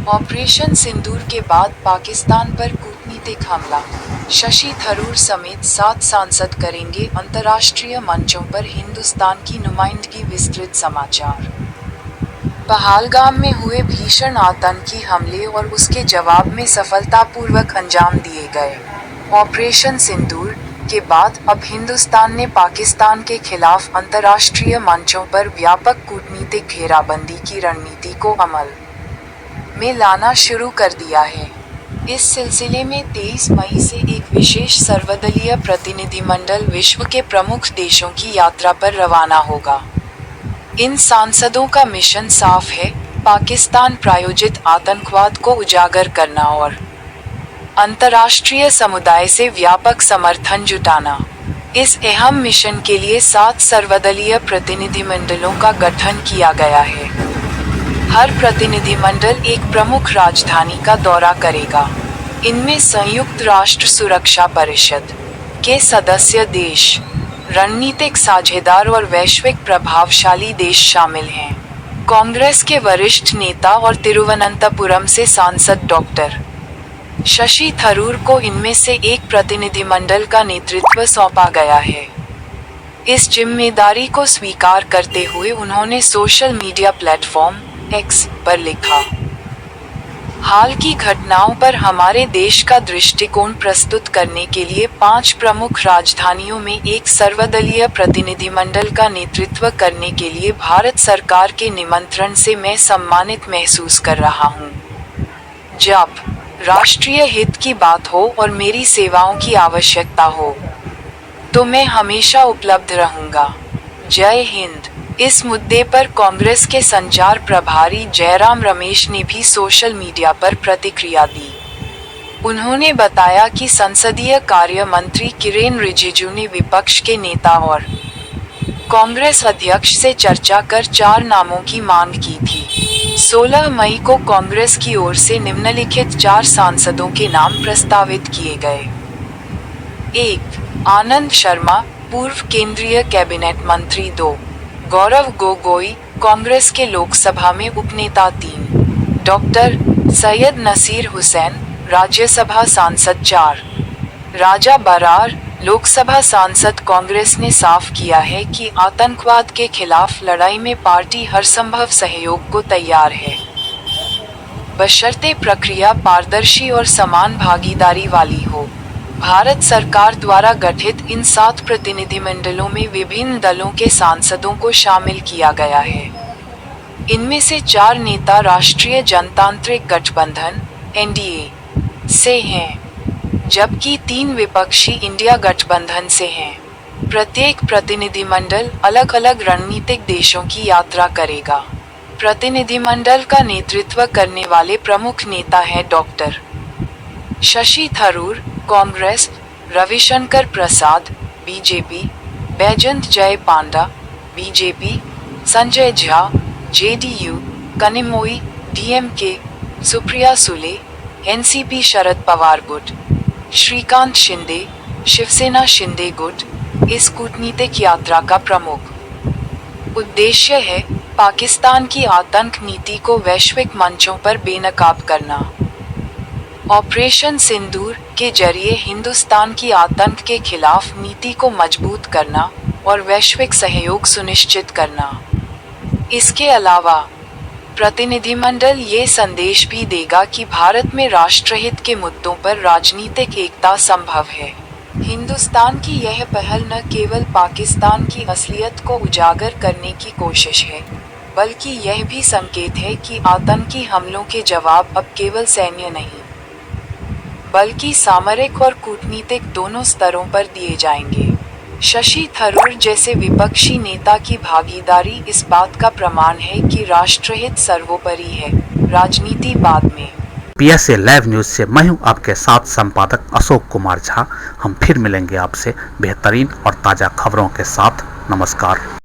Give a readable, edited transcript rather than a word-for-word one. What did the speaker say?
Operation सिंदूर के बाद पाकिस्तान पर कूटनीतिक हमला, शशि थरूर समेत 7 सांसद करेंगे अंतर्राष्ट्रीय मंचों पर हिंदुस्तान की नुमाइंदगी। विस्तृत समाचार। पहलगाम में हुए भीषण आतंकी हमले और उसके जवाब में सफलतापूर्वक अंजाम दिए गए ऑपरेशन सिंदूर के बाद अब हिंदुस्तान ने पाकिस्तान के खिलाफ अंतर्राष्ट्रीय मंचों पर व्यापक कूटनीतिक घेराबंदी की रणनीति को अमल में लाना शुरू कर दिया है। इस सिलसिले में 23 मई से एक विशेष सर्वदलीय प्रतिनिधिमंडल विश्व के प्रमुख देशों की यात्रा पर रवाना होगा। इन सांसदों का मिशन साफ है, पाकिस्तान प्रायोजित आतंकवाद को उजागर करना और अंतर्राष्ट्रीय समुदाय से व्यापक समर्थन जुटाना। इस अहम मिशन के लिए 7 सर्वदलीय प्रतिनिधिमंडलों का गठन किया गया है। हर प्रतिनिधिमंडल एक प्रमुख राजधानी का दौरा करेगा। इनमें संयुक्त राष्ट्र सुरक्षा परिषद के सदस्य देश, रणनीतिक साझेदार और वैश्विक प्रभावशाली देश शामिल हैं। कांग्रेस के वरिष्ठ नेता और तिरुवनंतपुरम से सांसद डॉक्टर शशि थरूर को इनमें से एक प्रतिनिधिमंडल का नेतृत्व सौंपा गया है। इस जिम्मेदारी को स्वीकार करते हुए उन्होंने सोशल मीडिया प्लेटफॉर्म एक्स पर लिखा, हाल की घटनाओं पर हमारे देश का दृष्टिकोण प्रस्तुत करने के लिए 5 प्रमुख राजधानियों में एक सर्वदलीय प्रतिनिधिमंडल का नेतृत्व करने के लिए भारत सरकार के निमंत्रण से मैं सम्मानित महसूस कर रहा हूं। जब राष्ट्रीय हित की बात हो और मेरी सेवाओं की आवश्यकता हो तो मैं हमेशा उपलब्ध रहूंगा। जय हिंद। इस मुद्दे पर कांग्रेस के संचार प्रभारी जयराम रमेश ने भी सोशल मीडिया पर प्रतिक्रिया दी। उन्होंने बताया कि संसदीय कार्य मंत्री किरेन रिजिजू ने विपक्ष के नेता और कांग्रेस अध्यक्ष से चर्चा कर 4 नामों की मांग की थी। 16 मई को कांग्रेस की ओर से निम्नलिखित 4 सांसदों के नाम प्रस्तावित किए गए। 1. आनंद शर्मा, पूर्व केंद्रीय कैबिनेट मंत्री। 2. गौरव गोगोई, कांग्रेस के लोकसभा में उपनेता। 3. डॉक्टर सैयद नसीर हुसैन, राज्यसभा सांसद। 4. राजा बरार, लोकसभा सांसद। कांग्रेस ने साफ किया है कि आतंकवाद के खिलाफ लड़ाई में पार्टी हर संभव सहयोग को तैयार है, बशर्ते प्रक्रिया पारदर्शी और समान भागीदारी वाली हो। भारत सरकार द्वारा गठित इन 7 प्रतिनिधिमंडलों में विभिन्न दलों के सांसदों को शामिल किया गया है। इनमें से 4 नेता राष्ट्रीय जनतांत्रिक गठबंधन (एनडीए) से हैं, जबकि 3 विपक्षी इंडिया गठबंधन से हैं। प्रत्येक प्रतिनिधिमंडल अलग अलग रणनीतिक देशों की यात्रा करेगा। प्रतिनिधिमंडल का नेतृत्व करने वाले प्रमुख नेता हैं doctor Shashi Tharoor, Congress; Ravishankar Prasad, BJP; Baijayant Jay Panda, BJP; Sanjay Jha, JDU; Kanimozhi, DMK; Supriya Sule, NCP Sharad Pawar गुट; श्रीकांत शिंदे, शिवसेना शिंदे गुट। इस कूटनीतिक यात्रा का प्रमुख उद्देश्य है पाकिस्तान की आतंक नीति को वैश्विक मंचों पर बेनकाब करना। ऑपरेशन सिंदूर के जरिए हिंदुस्तान की आतंक के खिलाफ नीति को मजबूत करना और वैश्विक सहयोग सुनिश्चित करना। इसके अलावा प्रतिनिधिमंडल ये संदेश भी देगा कि भारत में राष्ट्रहित के मुद्दों पर राजनीतिक एकता संभव है। हिंदुस्तान की यह पहल न केवल पाकिस्तान की असलियत को उजागर करने की कोशिश है, बल्कि यह भी संकेत है कि आतंकी हमलों के जवाब अब केवल सैन्य नहीं, बल्कि सामरिक और कूटनीतिक दोनों स्तरों पर दिए जाएंगे। शशि थरूर जैसे विपक्षी नेता की भागीदारी इस बात का प्रमाण है कि राष्ट्रहित सर्वोपरि है, राजनीति बाद में। PSA लाइव न्यूज से मैं हूं आपके साथ संपादक अशोक कुमार झा। हम फिर मिलेंगे आपसे बेहतरीन और ताज़ा खबरों के साथ। नमस्कार।